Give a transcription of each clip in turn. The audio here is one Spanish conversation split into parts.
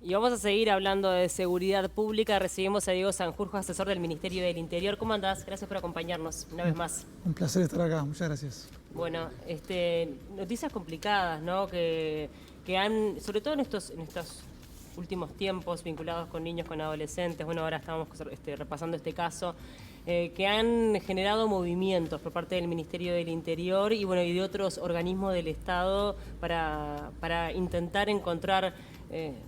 Y vamos a seguir hablando de seguridad pública. Recibimos a Diego Sanjurjo, asesor del Ministerio del Interior. ¿Cómo andás? Gracias por acompañarnos una vez más. Un placer estar acá, muchas gracias. Bueno, noticias complicadas, ¿no? Que han, sobre todo en estos últimos tiempos, vinculados con niños, con adolescentes. Bueno, ahora estamos repasando este caso. Que han generado movimientos por parte del Ministerio del Interior y bueno y de otros organismos del Estado para intentar encontrar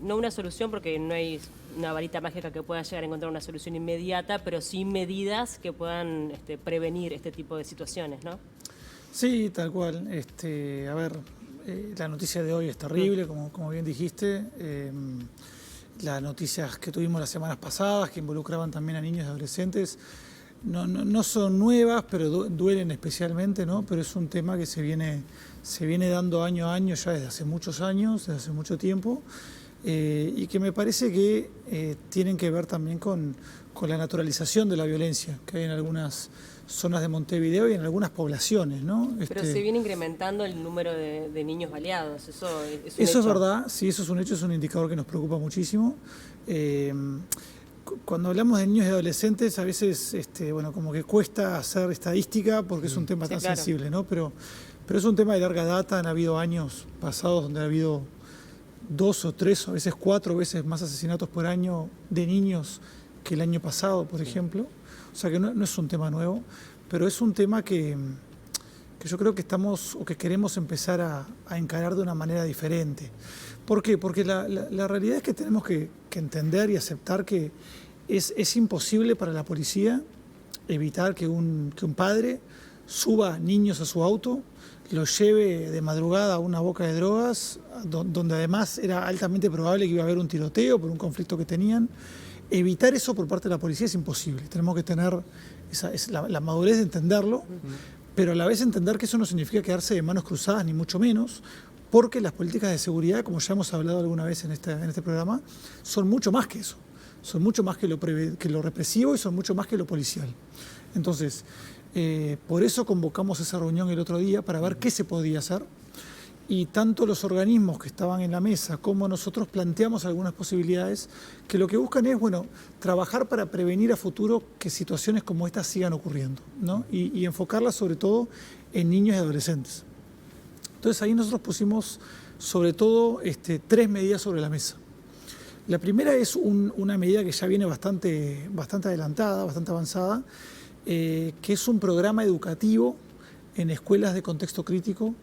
no una solución, porque no hay una varita mágica que pueda llegar a encontrar una solución inmediata, pero sí medidas que puedan prevenir este tipo de situaciones, ¿no? Sí, tal cual. A ver, la noticia de hoy es terrible, como bien dijiste. Las noticias que tuvimos las semanas pasadas, que involucraban también a niños y adolescentes, no son nuevas, pero duelen especialmente, ¿no? Pero es un tema que se viene dando año a año ya desde hace muchos años, desde hace mucho tiempo, y que me parece que tienen que ver también con la naturalización de la violencia que hay en algunas zonas de Montevideo y en algunas poblaciones, ¿no? Pero se viene incrementando el número de niños baleados, eso es un Eso hecho. es verdad, sí, eso es un hecho, es un indicador que nos preocupa muchísimo. Cuando hablamos de niños y adolescentes, a veces, bueno, como que cuesta hacer estadística porque es un tema tan claro. sensible, ¿no? Pero es un tema de larga data. Han habido años pasados donde ha habido 2 o 3, o a veces 4 veces más asesinatos por año de niños que el año pasado, por ejemplo. O sea que no es un tema nuevo, pero es un tema que yo creo que estamos o que queremos empezar a encarar de una manera diferente. ¿Por qué? Porque la realidad es que tenemos que entender y aceptar que es imposible para la policía evitar que un padre suba niños a su auto, los lleve de madrugada a una boca de drogas, donde además era altamente probable que iba a haber un tiroteo por un conflicto que tenían. Evitar eso por parte de la policía es imposible. Tenemos que tener la madurez de entenderlo, pero a la vez entender que eso no significa quedarse de manos cruzadas, ni mucho menos, porque las políticas de seguridad, como ya hemos hablado alguna vez en este programa, son mucho más que eso. Son mucho más que lo represivo y son mucho más que lo policial. Entonces, por eso convocamos esa reunión el otro día para ver qué se podía hacer. Y tanto los organismos que estaban en la mesa como nosotros planteamos algunas posibilidades que lo que buscan es, bueno, trabajar para prevenir a futuro que situaciones como estas sigan ocurriendo, ¿no? Y enfocarlas sobre todo en niños y adolescentes. Entonces ahí nosotros pusimos sobre todo 3 medidas sobre la mesa. La primera es una medida que ya viene bastante adelantada, bastante avanzada, que es un programa educativo en escuelas de contexto crítico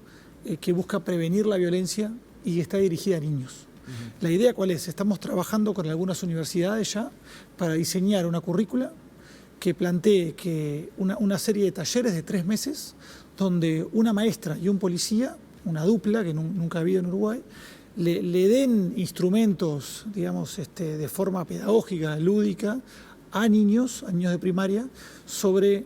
que busca prevenir la violencia y está dirigida a niños. La idea, ¿cuál es? Estamos trabajando con algunas universidades ya para diseñar una currícula que plantee que una serie de talleres de 3 meses donde una maestra y un policía, una dupla que nunca ha habido en Uruguay, le den instrumentos, digamos, de forma pedagógica, lúdica, a niños de primaria sobre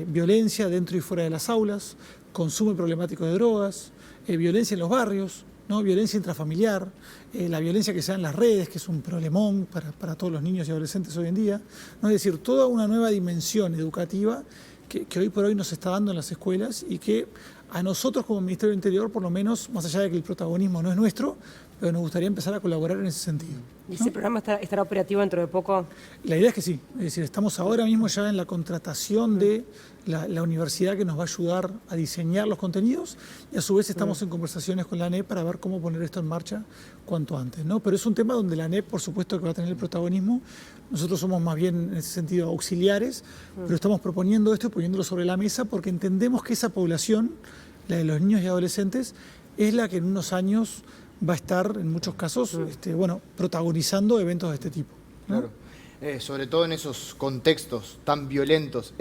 violencia dentro y fuera de las aulas, consumo problemático de drogas, violencia en los barrios, ¿no? Violencia intrafamiliar, la violencia que se da en las redes, que es un problemón para todos los niños y adolescentes hoy en día, ¿no? Es decir, toda una nueva dimensión educativa que hoy por hoy nos está dando en las escuelas y que a nosotros como Ministerio del Interior, por lo menos, más allá de que el protagonismo no es nuestro, pero nos gustaría empezar a colaborar en ese sentido, ¿no? ¿Y ese programa estará operativo dentro de poco? La idea es que sí, es decir, estamos ahora mismo ya en la contratación de la universidad que nos va a ayudar a diseñar los contenidos y a su vez estamos en conversaciones con la ANEP para ver cómo poner esto en marcha cuanto antes, ¿no? Pero es un tema donde la ANEP, por supuesto, que va a tener el protagonismo. Nosotros somos más bien, en ese sentido, auxiliares, pero estamos proponiendo esto y poniéndolo sobre la mesa porque entendemos que esa población, la de los niños y adolescentes, es la que en unos años va a estar, en muchos casos, protagonizando eventos de este tipo, ¿no? Claro. Sobre todo en esos contextos tan violentos.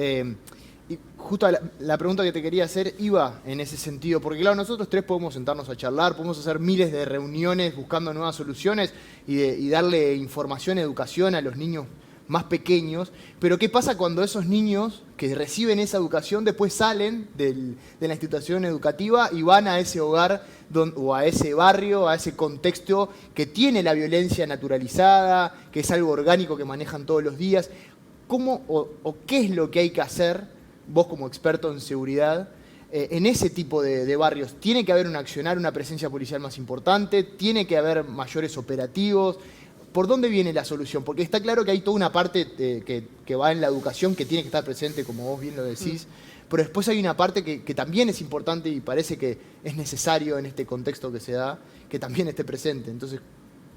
Y justo la pregunta que te quería hacer iba en ese sentido, porque claro, nosotros 3 podemos sentarnos a charlar, podemos hacer miles de reuniones buscando nuevas soluciones y darle información, educación a los niños más pequeños, pero ¿qué pasa cuando esos niños que reciben esa educación después salen de la institución educativa y van a ese hogar o a ese barrio, a ese contexto que tiene la violencia naturalizada, que es algo orgánico que manejan todos los días? ¿Cómo o qué es lo que hay que hacer, vos como experto en seguridad, en ese tipo de barrios? ¿Tiene que haber un accionar, una presencia policial más importante? ¿Tiene que haber mayores operativos? ¿por dónde viene la solución? Porque está claro que hay toda una parte que va en la educación, que tiene que estar presente, como vos bien lo decís, pero después hay una parte que también es importante y parece que es necesario en este contexto que se da, que también esté presente. Entonces,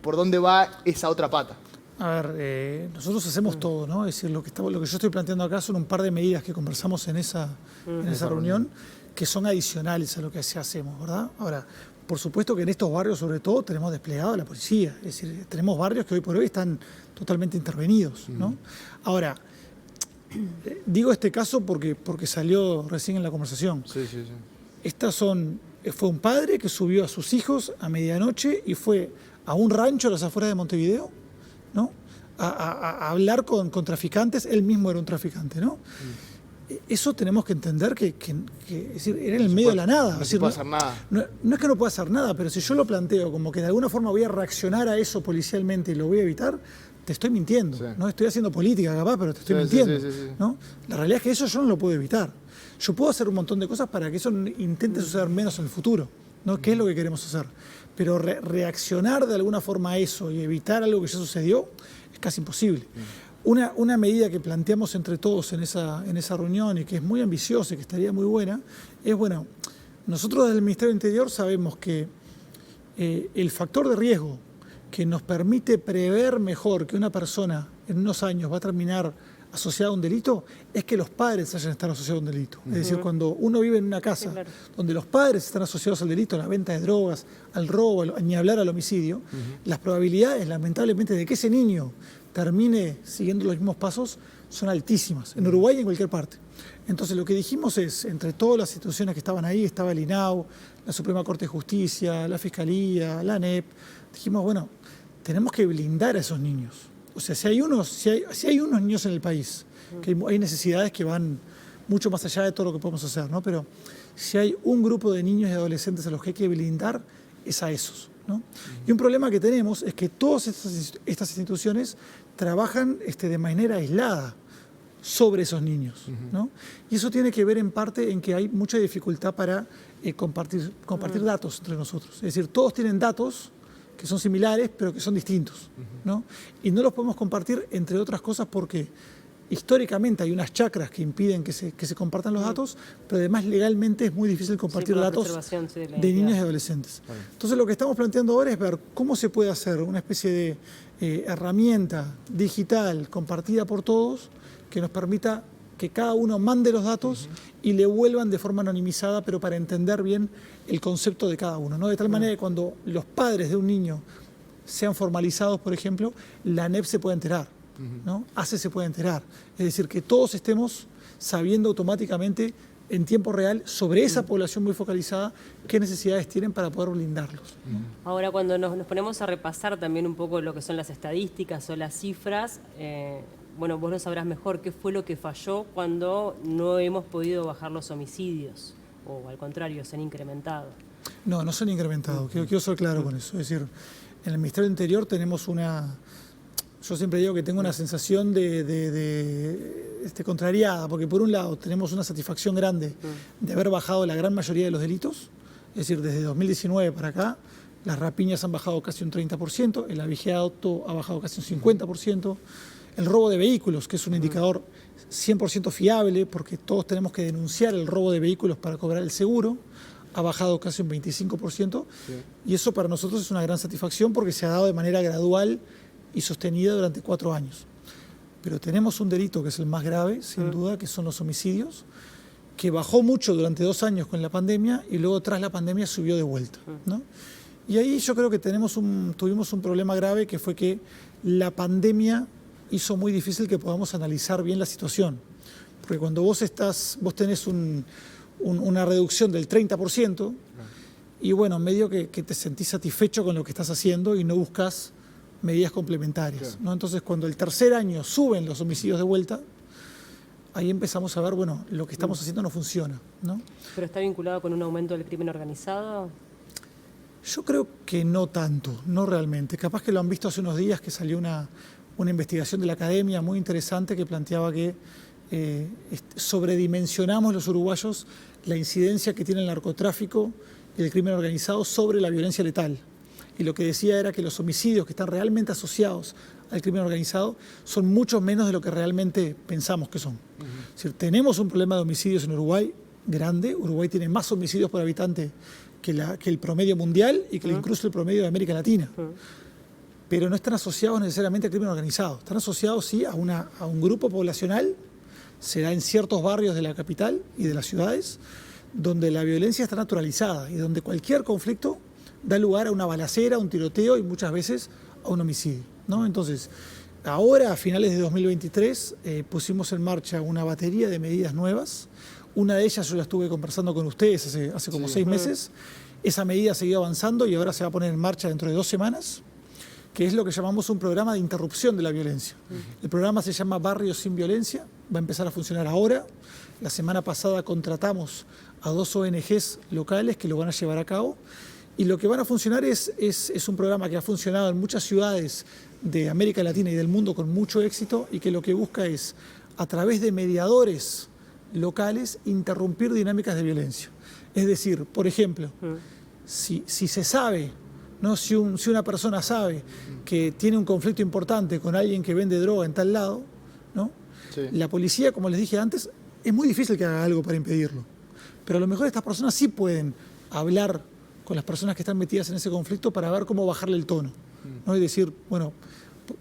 ¿por dónde va esa otra pata? A ver, nosotros hacemos todo, ¿no? Es decir, lo que yo estoy planteando acá son un par de medidas que conversamos en esa reunión, que son adicionales a lo que hacemos, ¿verdad? Ahora, por supuesto que en estos barrios, sobre todo, tenemos desplegado a la policía. Es decir, tenemos barrios que hoy por hoy están totalmente intervenidos, ¿no? Ahora, digo este caso porque salió recién en la conversación. Sí. Fue un padre que subió a sus hijos a medianoche y fue a un rancho a las afueras de Montevideo, ¿no? A hablar con traficantes. Él mismo era un traficante, ¿no? Eso tenemos que entender que es decir, era en el medio de la nada. No se puede hacer nada. No es que no pueda hacer nada, pero si yo lo planteo como que de alguna forma voy a reaccionar a eso policialmente y lo voy a evitar, te estoy mintiendo. Sí. No estoy haciendo política capaz, pero te estoy mintiendo. Sí. ¿No? La realidad es que eso yo no lo puedo evitar. Yo puedo hacer un montón de cosas para que eso intente suceder menos en el futuro, ¿no? ¿Qué es lo que queremos hacer? Pero reaccionar de alguna forma a eso y evitar algo que ya sucedió es casi imposible. Una medida que planteamos entre todos en esa reunión y que es muy ambiciosa y que estaría muy buena, es, bueno, nosotros desde el Ministerio del Interior sabemos que el factor de riesgo que nos permite prever mejor que una persona en unos años va a terminar asociada a un delito es que los padres hayan estado asociados a un delito. Es decir, cuando uno vive en una casa donde los padres están asociados al delito, a la venta de drogas, al robo, ni hablar al homicidio, las probabilidades, lamentablemente, de que ese niño termine siguiendo los mismos pasos son altísimas, en Uruguay y en cualquier parte. Entonces lo que dijimos es, entre todas las instituciones que estaban ahí, estaba el INAU, la Suprema Corte de Justicia, la Fiscalía, la ANEP, dijimos, bueno, tenemos que blindar a esos niños. O sea, si hay unos niños en el país, que hay necesidades que van mucho más allá de todo lo que podemos hacer, ¿no? Pero si hay un grupo de niños y adolescentes a los que hay que blindar, es a esos, ¿no? Y un problema que tenemos es que todas estas instituciones trabajan de manera aislada sobre esos niños, ¿no? Y eso tiene que ver en parte en que hay mucha dificultad para compartir datos entre nosotros. Es decir, todos tienen datos que son similares, pero que son distintos, ¿no? Y no los podemos compartir, entre otras cosas, porque históricamente hay unas chacras que impiden que se compartan los datos, pero además legalmente es muy difícil compartir datos de niños y adolescentes. Entonces lo que estamos planteando ahora es ver cómo se puede hacer una especie de herramienta digital compartida por todos que nos permita que cada uno mande los datos y le vuelvan de forma anonimizada, pero para entender bien el concepto de cada uno, ¿no? De tal manera que cuando los padres de un niño sean formalizados, por ejemplo, la ANEP se puede enterar, ¿no? ACE se puede enterar. Es decir, que todos estemos sabiendo automáticamente en tiempo real sobre esa población muy focalizada qué necesidades tienen para poder blindarlos, ¿no? Ahora, cuando nos ponemos a repasar también un poco lo que son las estadísticas o las cifras, bueno, vos lo sabrás mejor, ¿qué fue lo que falló cuando no hemos podido bajar los homicidios? O al contrario, se han incrementado. No se han incrementado, quiero ser claro con eso. Es decir, en el Ministerio del Interior tenemos yo siempre digo que tengo una sensación contrariada, porque por un lado tenemos una satisfacción grande de haber bajado la gran mayoría de los delitos, es decir, desde 2019 para acá, las rapiñas han bajado casi un 30%, el avigeado ha bajado casi un 50%, el robo de vehículos, que es un indicador 100% fiable, porque todos tenemos que denunciar el robo de vehículos para cobrar el seguro, ha bajado casi un 25%, y eso para nosotros es una gran satisfacción porque se ha dado de manera gradual y sostenida durante 4 años. Pero tenemos un delito que es el más grave, sin duda, que son los homicidios, que bajó mucho durante 2 años con la pandemia y luego tras la pandemia subió de vuelta, ¿no? Y ahí yo creo que tuvimos un problema grave, que fue que la pandemia hizo muy difícil que podamos analizar bien la situación. Porque cuando vos tenés una reducción del 30%, y bueno, medio que te sentís satisfecho con lo que estás haciendo y no buscas medidas complementarias, ¿no? Entonces, cuando el tercer año suben los homicidios de vuelta, ahí empezamos a ver, bueno, lo que estamos haciendo no funciona, ¿no? ¿Pero está vinculado con un aumento del crimen organizado? Yo creo que no tanto, no realmente. Capaz que lo han visto hace unos días, que salió una investigación de la academia muy interesante que planteaba que sobredimensionamos los uruguayos la incidencia que tiene el narcotráfico y el crimen organizado sobre la violencia letal. Y lo que decía era que los homicidios que están realmente asociados al crimen organizado son mucho menos de lo que realmente pensamos que son. Es decir, tenemos un problema de homicidios en Uruguay grande. Uruguay tiene más homicidios por habitante que el promedio mundial y que incluso el promedio de América Latina. Pero no están asociados necesariamente al crimen organizado. Están asociados, sí, a un grupo poblacional, se da en ciertos barrios de la capital y de las ciudades, donde la violencia está naturalizada y donde cualquier conflicto da lugar a una balacera, a un tiroteo y muchas veces a un homicidio, ¿no? Entonces, ahora, a finales de 2023, pusimos en marcha una batería de medidas nuevas. Una de ellas yo la estuve conversando con ustedes hace como 6 meses. Esa medida ha seguido avanzando y ahora se va a poner en marcha dentro de 2 semanas, que es lo que llamamos un programa de interrupción de la violencia. El programa se llama Barrios sin Violencia, va a empezar a funcionar ahora. La semana pasada contratamos a 2 ONGs locales que lo van a llevar a cabo. Y lo que van a funcionar es un programa que ha funcionado en muchas ciudades de América Latina y del mundo con mucho éxito y que lo que busca es, a través de mediadores locales, interrumpir dinámicas de violencia. Es decir, por ejemplo, si se sabe, ¿no? Si una persona sabe que tiene un conflicto importante con alguien que vende droga en tal lado, ¿no? Sí. La policía, como les dije antes, es muy difícil que haga algo para impedirlo. Pero a lo mejor estas personas sí pueden hablar con las personas que están metidas en ese conflicto para ver cómo bajarle el tono, ¿no? Y decir, bueno,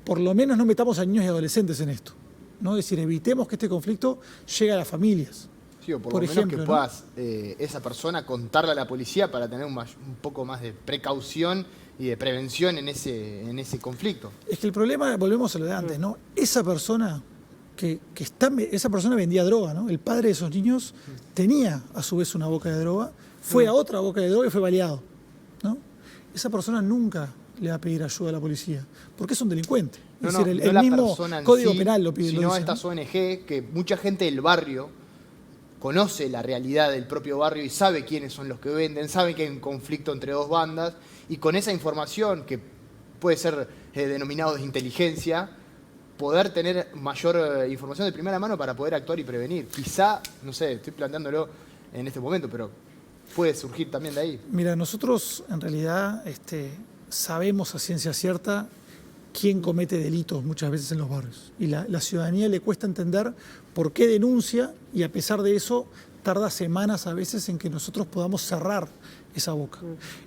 por lo menos no metamos a niños y adolescentes en esto, ¿no? Es decir, evitemos que este conflicto llegue a las familias. Sí, o por lo menos ejemplo, que puedas, esa persona contarle a la policía para tener un poco más de precaución y de prevención en ese conflicto. Es que el problema, volvemos a lo de antes, ¿no? Esa persona esa persona vendía droga, ¿no? El padre de esos niños tenía a su vez una boca de droga, fue a otra boca de droga y fue baleado, ¿no? Esa persona nunca le va a pedir ayuda a la policía, porque es un delincuente. Es decir, el mismo Código Penal lo pide. Sino estas ONG, que mucha gente del barrio conoce la realidad del propio barrio y sabe quiénes son los que venden, sabe que hay un conflicto entre 2 bandas, y con esa información, que puede ser denominado de inteligencia, poder tener mayor información de primera mano para poder actuar y prevenir. Quizá, no sé, estoy planteándolo en este momento, pero puede surgir también de ahí. Mira, nosotros en realidad sabemos a ciencia cierta quién comete delitos muchas veces en los barrios. Y la ciudadanía le cuesta entender por qué denuncia y a pesar de eso tarda semanas a veces en que nosotros podamos cerrar esa boca.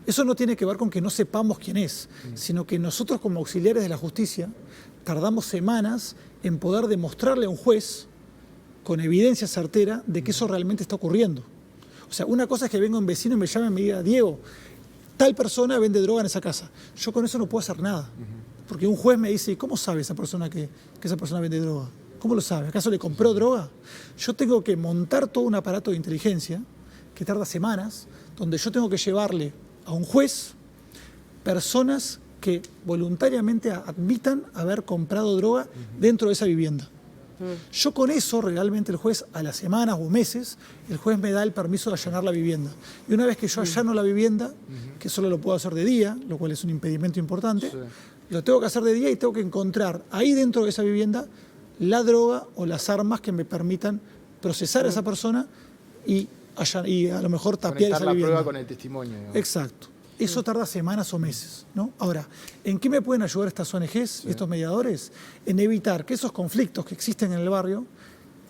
Eso no tiene que ver con que no sepamos quién es, sino que nosotros como auxiliares de la justicia tardamos semanas en poder demostrarle a un juez con evidencia certera de que eso realmente está ocurriendo. O sea, una cosa es que venga un vecino y me llame y me diga, Diego, tal persona vende droga en esa casa. Yo con eso no puedo hacer nada. Porque un juez me dice, ¿y cómo sabe esa persona que esa persona vende droga? ¿Cómo lo sabe? ¿Acaso le compró droga? Yo tengo que montar todo un aparato de inteligencia que tarda semanas, donde yo tengo que llevarle a un juez personas que voluntariamente admitan haber comprado droga dentro de esa vivienda. Yo con eso, realmente el juez, a las semanas o meses, el juez me da el permiso de allanar la vivienda. Y una vez que yo allano la vivienda, que solo lo puedo hacer de día, lo cual es un impedimento importante, lo tengo que hacer de día y tengo que encontrar ahí dentro de esa vivienda la droga o las armas que me permitan procesar a esa persona y a lo mejor tapiar esa vivienda. Conectar la prueba con el testimonio. Digamos. Exacto. Eso tarda semanas o meses, ¿no? Ahora, ¿en qué me pueden ayudar estas ONGs, estos mediadores? En evitar que esos conflictos que existen en el barrio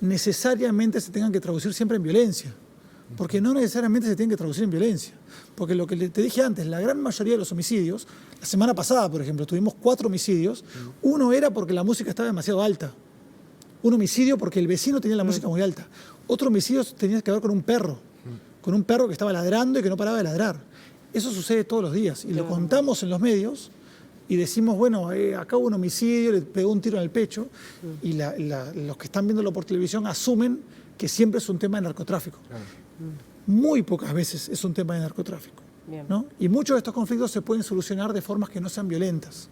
necesariamente se tengan que traducir siempre en violencia. Porque no necesariamente se tienen que traducir en violencia. Porque lo que te dije antes, la gran mayoría de los homicidios, la semana pasada, por ejemplo, tuvimos 4 homicidios. Uno era porque la música estaba demasiado alta. Un homicidio porque el vecino tenía la música muy alta. Otro homicidio tenía que ver con un perro que estaba ladrando y que no paraba de ladrar. Eso sucede todos los días y lo contamos en los medios y decimos, bueno, acá hubo un homicidio, le pegó un tiro en el pecho y los que están viéndolo por televisión asumen que siempre es un tema de narcotráfico. Muy pocas veces es un tema de narcotráfico, ¿no? Y muchos de estos conflictos se pueden solucionar de formas que no sean violentas.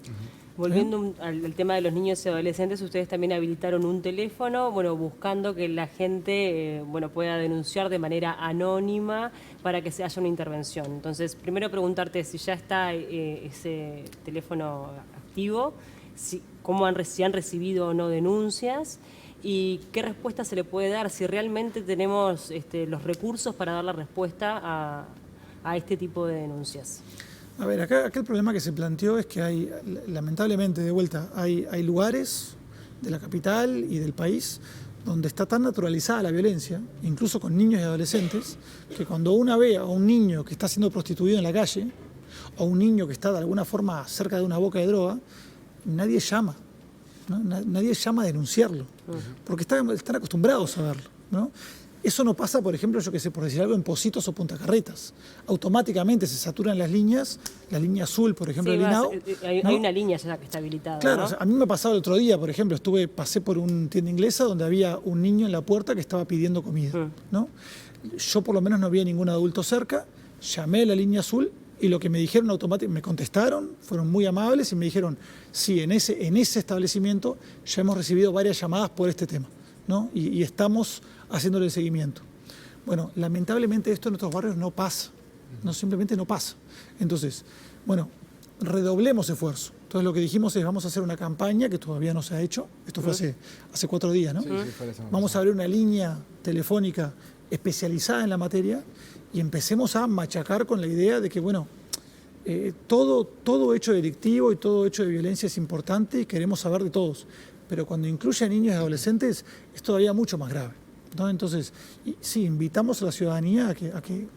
Volviendo al tema de los niños y adolescentes, ustedes también habilitaron un teléfono, buscando que la gente pueda denunciar de manera anónima para que se haya una intervención. Entonces, primero preguntarte si ya está ese teléfono activo, si han recibido o no denuncias y qué respuesta se le puede dar, si realmente tenemos los recursos para dar la respuesta a este tipo de denuncias. A ver, acá el problema que se planteó es que hay, lamentablemente, de vuelta, hay lugares de la capital y del país donde está tan naturalizada la violencia, incluso con niños y adolescentes, que cuando una ve a un niño que está siendo prostituido en la calle, o un niño que está de alguna forma cerca de una boca de droga, nadie llama, ¿no? Nadie llama a denunciarlo, porque están acostumbrados a verlo, ¿no? Eso no pasa, por ejemplo, yo que sé, por decir algo, en Pocitos o Punta Carretas. Automáticamente se saturan las línea azul, por ejemplo, del INAO. Hay ¿no? una línea ya que está habilitada. Claro, ¿no? o sea, a mí me ha pasado el otro día, por ejemplo, pasé por una tienda inglesa donde había un niño en la puerta que estaba pidiendo comida, ¿no? Yo por lo menos no había ningún adulto cerca, llamé a la línea azul y lo que me dijeron automáticamente, me contestaron, fueron muy amables y me dijeron, sí, en ese establecimiento ya hemos recibido varias llamadas por este tema, ¿no? Y estamos haciéndole el seguimiento. Bueno, lamentablemente esto en nuestros barrios no pasa, simplemente no pasa. Entonces, bueno, redoblemos esfuerzo. Entonces lo que dijimos es, vamos a hacer una campaña que todavía no se ha hecho, esto fue hace 4 días, ¿no? Sí, fue la semana Vamos a pasada. abrir una línea telefónica especializada en la materia y empecemos a machacar con la idea de que, bueno, todo hecho delictivo y todo hecho de violencia es importante y queremos saber de todos, pero cuando incluye a niños y adolescentes es todavía mucho más grave, ¿no? Entonces, sí, invitamos a la ciudadanía a que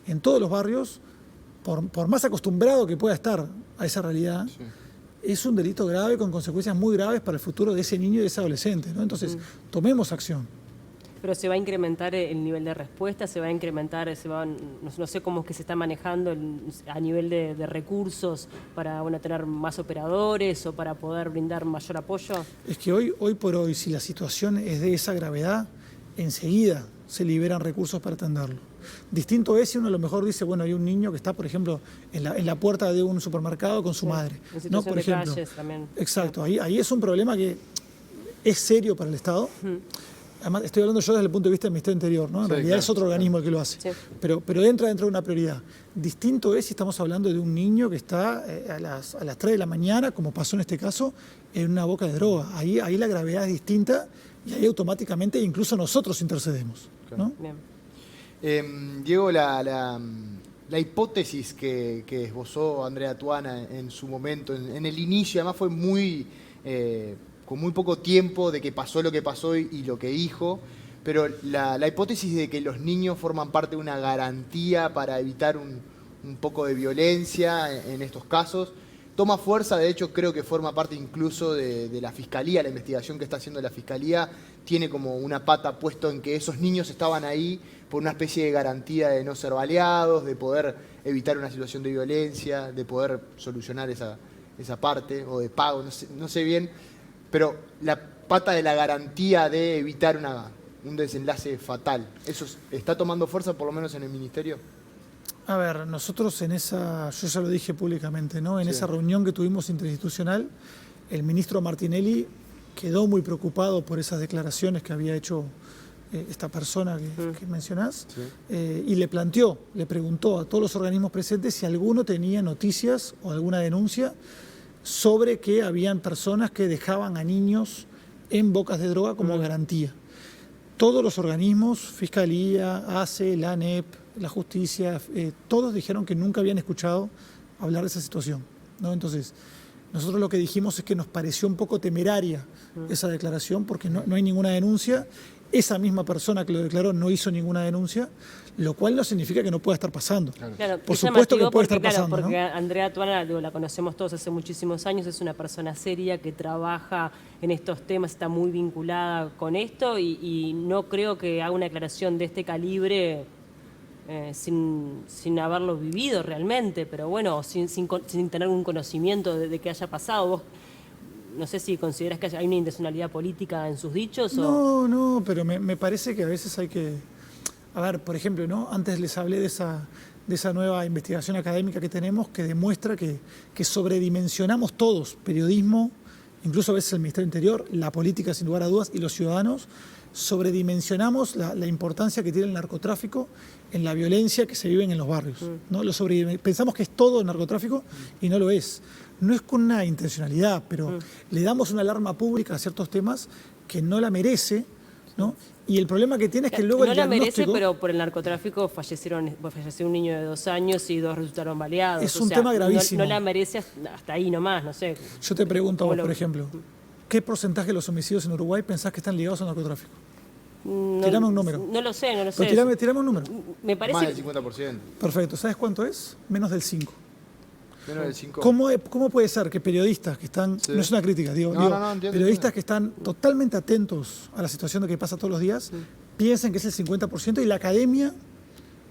en todos los barrios, por más acostumbrado que pueda estar a esa realidad, es un delito grave con consecuencias muy graves para el futuro de ese niño y de ese adolescente, ¿no? Entonces, tomemos acción. Pero se va a incrementar el nivel de respuesta, se va a incrementar, no sé cómo es que se está manejando a nivel de recursos para, bueno, tener más operadores o para poder brindar mayor apoyo. Es que hoy por hoy, si la situación es de esa gravedad, enseguida se liberan recursos para atenderlo. Distinto es si uno a lo mejor dice, bueno, hay un niño que está, por ejemplo, en la puerta de un supermercado con su madre, en situación ¿no? Por de ejemplo. calles también. Exacto, ahí es un problema que es serio para el Estado. Además, estoy hablando yo desde el punto de vista del Ministerio Interior, ¿no? En realidad claro, es otro organismo el que lo hace. Sí. Pero entra dentro de una prioridad. Distinto es si estamos hablando de un niño que está a las 3 de la mañana, como pasó en este caso, en una boca de droga. Ahí la gravedad es distinta y ahí automáticamente incluso nosotros intercedemos, ¿no? Bien. Diego, la hipótesis que esbozó Andrea Tuana en su momento, en el inicio, además fue con muy poco tiempo de que pasó lo que pasó y lo que dijo, pero la hipótesis de que los niños forman parte de una garantía para evitar un poco de violencia en estos casos, toma fuerza. De hecho creo que forma parte incluso de la Fiscalía, la investigación que está haciendo la Fiscalía tiene como una pata puesto en que esos niños estaban ahí por una especie de garantía de no ser baleados, de poder evitar una situación de violencia, de poder solucionar esa parte, o de pago, no sé bien. Pero la pata de la garantía de evitar un desenlace fatal, ¿eso está tomando fuerza por lo menos en el Ministerio? A ver, nosotros yo ya lo dije públicamente, ¿no? En esa reunión que tuvimos interinstitucional, el ministro Martinelli quedó muy preocupado por esas declaraciones que había hecho esta persona que mencionás, y le preguntó a todos los organismos presentes si alguno tenía noticias o alguna denuncia sobre que habían personas que dejaban a niños en bocas de droga como garantía. Todos los organismos, Fiscalía, ACE, la ANEP, la Justicia, todos dijeron que nunca habían escuchado hablar de esa situación, ¿no? Entonces, nosotros lo que dijimos es que nos pareció un poco temeraria esa declaración porque no hay ninguna denuncia. Esa misma persona que lo declaró no hizo ninguna denuncia, lo cual no significa que no pueda estar pasando. Claro, Por es supuesto que llamativo puede porque, estar pasando, porque ¿no? Andrea Tuana, la conocemos todos hace muchísimos años, es una persona seria que trabaja en estos temas, está muy vinculada con esto y no creo que haga una declaración de este calibre sin haberlo vivido realmente, pero bueno, sin tener un conocimiento de que haya pasado. Vos, no sé si consideras que hay una intencionalidad política en sus dichos o... No, pero me parece que a veces hay que... A ver, por ejemplo, ¿no? Antes les hablé de esa nueva investigación académica que tenemos que demuestra que sobredimensionamos todos, periodismo, incluso a veces el Ministerio del Interior, la política sin lugar a dudas y los ciudadanos, sobredimensionamos la importancia que tiene el narcotráfico en la violencia que se vive en los barrios, ¿no? Pensamos que es todo el narcotráfico y no lo es. No es con una intencionalidad, pero le damos una alarma pública a ciertos temas que no la merece ¿no? Y el problema que tiene es que luego no el la merece, diagnóstico pero por el narcotráfico falleció un niño de 2 años y 2 resultaron baleados. es un tema gravísimo. No la merece hasta ahí nomás, no sé. Yo te pregunto a vos, ¿Cómo por ejemplo, ¿qué porcentaje de los homicidios en Uruguay pensás que están ligados al narcotráfico? No, Tirame un número. No lo sé, no lo Pero sé. tirame un número. Me parece Más del 50%. Perfecto. ¿Sabes cuánto es? Menos del 5. Menos del 5%. ¿Cómo puede ser que periodistas que están, Sí. no es una crítica, digo, No, entiendo, periodistas entiendo. que están totalmente atentos a la situación de que pasa todos los días, piensen que es el 50% y la academia,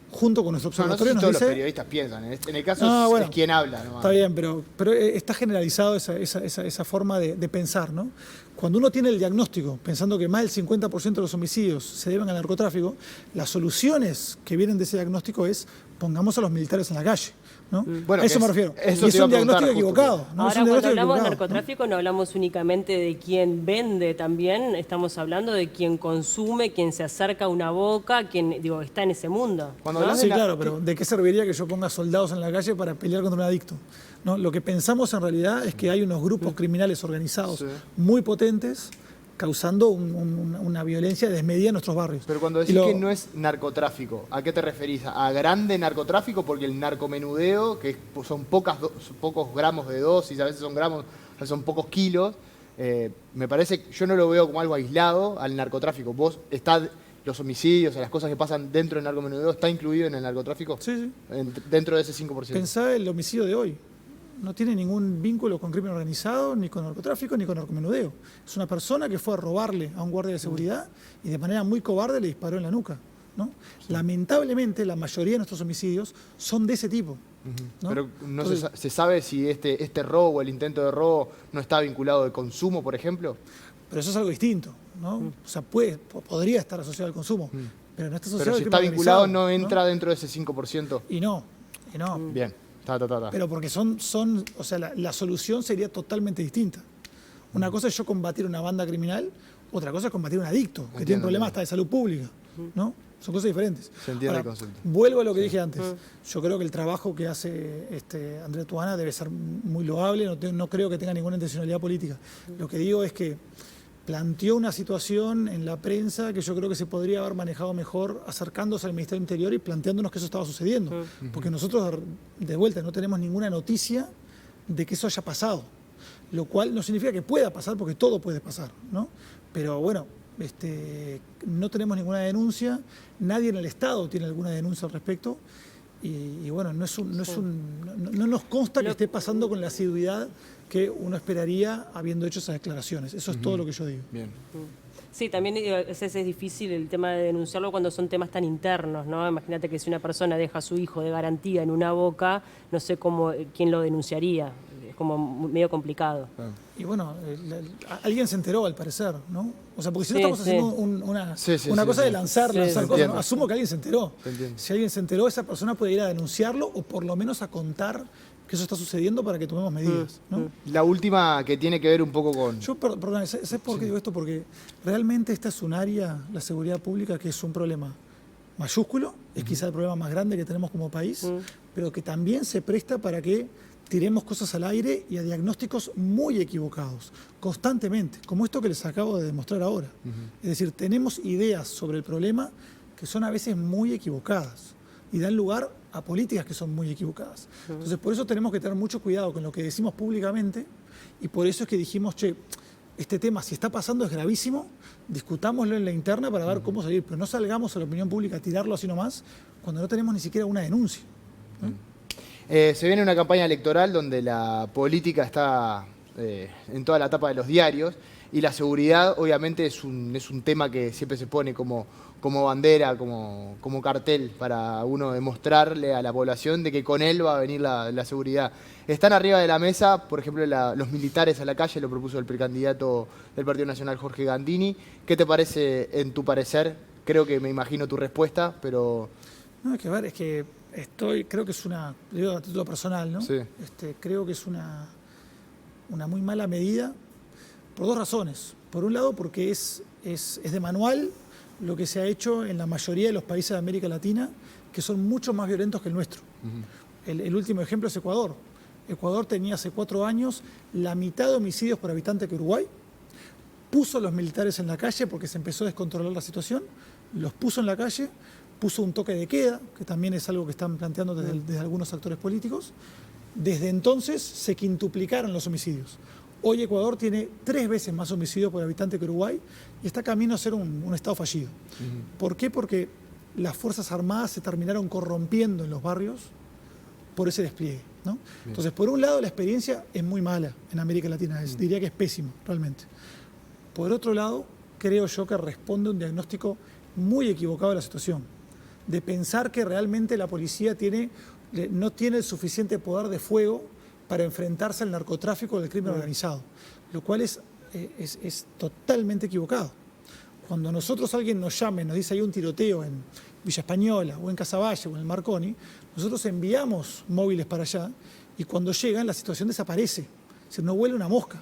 junto con nuestro No sé observatorio, si nos todos los dice... periodistas piensan. En el caso No, es, bueno, es quien habla. ¿No? Está bien, pero está generalizado esa forma de pensar, ¿no? Cuando uno tiene el diagnóstico, pensando que más del 50% de los homicidios se deben al narcotráfico, las soluciones que vienen de ese diagnóstico es pongamos a los militares en la calle, ¿no? Bueno, a eso que me refiero. eso Y te es iba un a preguntar diagnóstico justo, equivocado, ¿no? Es Ahora, un cuando diagnóstico hablamos de equivocado, ¿no? narcotráfico, no hablamos únicamente de quién vende también, estamos hablando de quién consume, quién se acerca a una boca, quién, digo, está en ese mundo. Cuando ¿no? hablas Sí, de claro, pero ¿de qué serviría que yo ponga soldados en la calle para pelear contra un adicto? ¿No? Lo que pensamos en realidad es que hay unos grupos criminales organizados Sí. muy potentes causando una violencia desmedida en nuestros barrios. Pero cuando decís que no es narcotráfico, ¿a qué te referís? ¿A grande narcotráfico? Porque el narcomenudeo, que son pocos gramos de dosis, a veces son gramos, a veces son pocos kilos, me parece, yo no lo veo como algo aislado al narcotráfico. ¿Vos los homicidios, las cosas que pasan dentro del narcomenudeo, está incluido en el narcotráfico? Sí. Dentro de ese 5%. Pensá el homicidio de hoy. No tiene ningún vínculo con crimen organizado, ni con narcotráfico, ni con narcomenudeo. Es una persona que fue a robarle a un guardia de seguridad y de manera muy cobarde le disparó en la nuca, ¿no? Sí. Lamentablemente, la mayoría de nuestros homicidios son de ese tipo. ¿No? Pero no Entonces, se sabe si este robo, el intento de robo, no está vinculado de consumo, por ejemplo. Pero eso es algo distinto, ¿no? O sea, podría estar asociado al consumo, pero no está asociado Pero si al está crimen vinculado, organizado, no entra dentro de ese 5%. Y no. Bien. Pero porque o sea, la solución sería totalmente distinta. Una cosa es yo combatir una banda criminal, otra cosa es combatir un adicto, que tiene problemas hasta de salud pública, ¿no? Son cosas diferentes. Se entiende Ahora, el concepto. vuelvo a lo que dije antes. Yo creo que el trabajo que hace Andrés Tuana debe ser muy loable, no creo que tenga ninguna intencionalidad política. Lo que digo es que planteó una situación en la prensa que yo creo que se podría haber manejado mejor acercándose al Ministerio del Interior y planteándonos que eso estaba sucediendo. Porque nosotros, de vuelta, no tenemos ninguna noticia de que eso haya pasado. Lo cual no significa que pueda pasar, porque todo puede pasar, ¿no? Pero bueno, no tenemos ninguna denuncia, nadie en el Estado tiene alguna denuncia al respecto. Y bueno, no nos consta que esté pasando con la asiduidad que uno esperaría habiendo hecho esas declaraciones. Eso es todo lo que yo digo. Bien. Sí, también es difícil el tema de denunciarlo cuando son temas tan internos, ¿no? Imagínate que si una persona deja a su hijo de garantía en una boca, no sé quién lo denunciaría. Es como medio complicado. Y bueno, alguien se enteró al parecer, ¿no? O sea, porque si no estamos haciendo una cosa de lanzar cosas, ¿no? Asumo que alguien se enteró. Si alguien se enteró, esa persona puede ir a denunciarlo o por lo menos a contar que eso está sucediendo para que tomemos medidas, ¿no? La última que tiene que ver un poco con... Yo, perdón, ¿sabes por qué digo esto? Porque realmente esta es un área, la seguridad pública, que es un problema mayúsculo, es quizá el problema más grande que tenemos como país, pero que también se presta para que tiremos cosas al aire y a diagnósticos muy equivocados, constantemente, como esto que les acabo de demostrar ahora. Es decir, tenemos ideas sobre el problema que son a veces muy equivocadas y dan lugar a políticas que son muy equivocadas. Entonces, por eso tenemos que tener mucho cuidado con lo que decimos públicamente y por eso es que dijimos, che, este tema, si está pasando, es gravísimo, discutámoslo en la interna para ver cómo salir, pero no salgamos a la opinión pública a tirarlo así nomás cuando no tenemos ni siquiera una denuncia, ¿no? Se viene una campaña electoral donde la política está en toda la etapa de los diarios y la seguridad obviamente es un tema que siempre se pone como bandera, como cartel para uno demostrarle a la población de que con él va a venir la seguridad. Están arriba de la mesa, por ejemplo, los militares a la calle, lo propuso el precandidato del Partido Nacional, Jorge Gandini. ¿Qué te parece, en tu parecer? Creo que me imagino tu respuesta, pero... No, es que, a ver, es que creo que es lo digo a título personal, ¿no? Sí. Creo que es una muy mala medida por dos razones. Por un lado, porque es de manual lo que se ha hecho en la mayoría de los países de América Latina, que son mucho más violentos que el nuestro. El último ejemplo es Ecuador. Ecuador tenía hace 4 años la mitad de homicidios por habitante que Uruguay, puso a los militares en la calle porque se empezó a descontrolar la situación, los puso en la calle, puso un toque de queda, que también es algo que están planteando desde algunos actores políticos. Desde entonces se quintuplicaron los homicidios. Hoy Ecuador tiene 3 veces más homicidios por habitante que Uruguay y está camino a ser un estado fallido. ¿Por qué? Porque las Fuerzas Armadas se terminaron corrompiendo en los barrios por ese despliegue, ¿no? Entonces, por un lado, la experiencia es muy mala en América Latina, diría que es pésimo, realmente. Por otro lado, creo yo que responde a un diagnóstico muy equivocado de la situación, de pensar que realmente la policía no tiene el suficiente poder de fuego para enfrentarse al narcotráfico del crimen organizado, lo cual es totalmente equivocado. Cuando alguien nos llama y nos dice hay un tiroteo en Villa Española o en Casaballe o en el Marconi, nosotros enviamos móviles para allá y cuando llegan la situación desaparece, es decir, no vuela una mosca.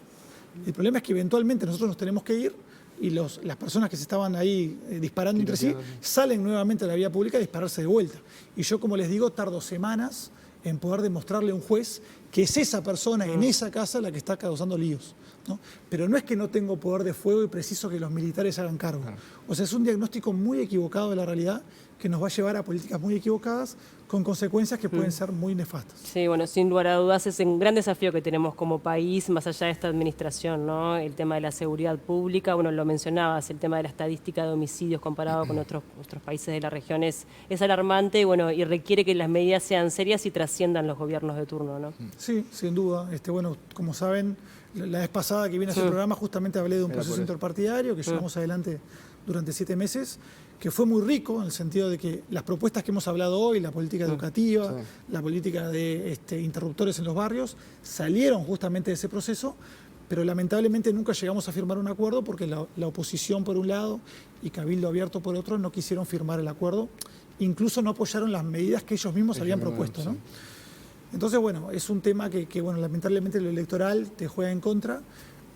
El problema es que eventualmente nosotros nos tenemos que ir y las personas que se estaban ahí disparando entre sí salen nuevamente a la vía pública a dispararse de vuelta. Y yo, como les digo, tardo semanas en poder demostrarle a un juez que es esa persona en esa casa la que está causando líos, ¿no? Pero no es que no tengo poder de fuego y preciso que los militares hagan cargo. O sea, es un diagnóstico muy equivocado de la realidad que nos va a llevar a políticas muy equivocadas con consecuencias que pueden ser muy nefastas. Sí, bueno, sin lugar a dudas es un gran desafío que tenemos como país, más allá de esta administración, ¿no? El tema de la seguridad pública, bueno, lo mencionabas, el tema de la estadística de homicidios comparado con otros países de la región es alarmante, bueno, y requiere que las medidas sean serias y trasciendan los gobiernos de turno, ¿no? Sí, sin duda. Bueno, como saben, la vez pasada que vine a este programa justamente hablé de un proceso interpartidario que llevamos adelante durante 7 meses, que fue muy rico en el sentido de que las propuestas que hemos hablado hoy, la política educativa, la política de interruptores en los barrios, salieron justamente de ese proceso, pero lamentablemente nunca llegamos a firmar un acuerdo porque la oposición por un lado y Cabildo Abierto por otro no quisieron firmar el acuerdo, incluso no apoyaron las medidas que ellos mismos habían propuesto, ¿no? Entonces, bueno, es un tema que bueno, lamentablemente lo electoral te juega en contra,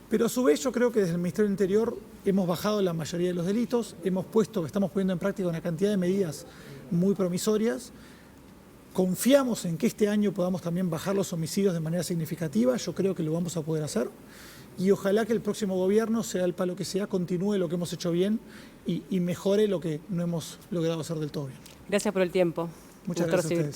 pero a su vez yo creo que desde el Ministerio del Interior hemos bajado la mayoría de los delitos, estamos poniendo en práctica una cantidad de medidas muy promisorias. Confiamos en que este año podamos también bajar los homicidios de manera significativa, yo creo que lo vamos a poder hacer. Y ojalá que el próximo gobierno, sea el palo que sea, continúe lo que hemos hecho bien y mejore lo que no hemos logrado hacer del todo bien. Gracias por el tiempo. Muchas gracias a ustedes.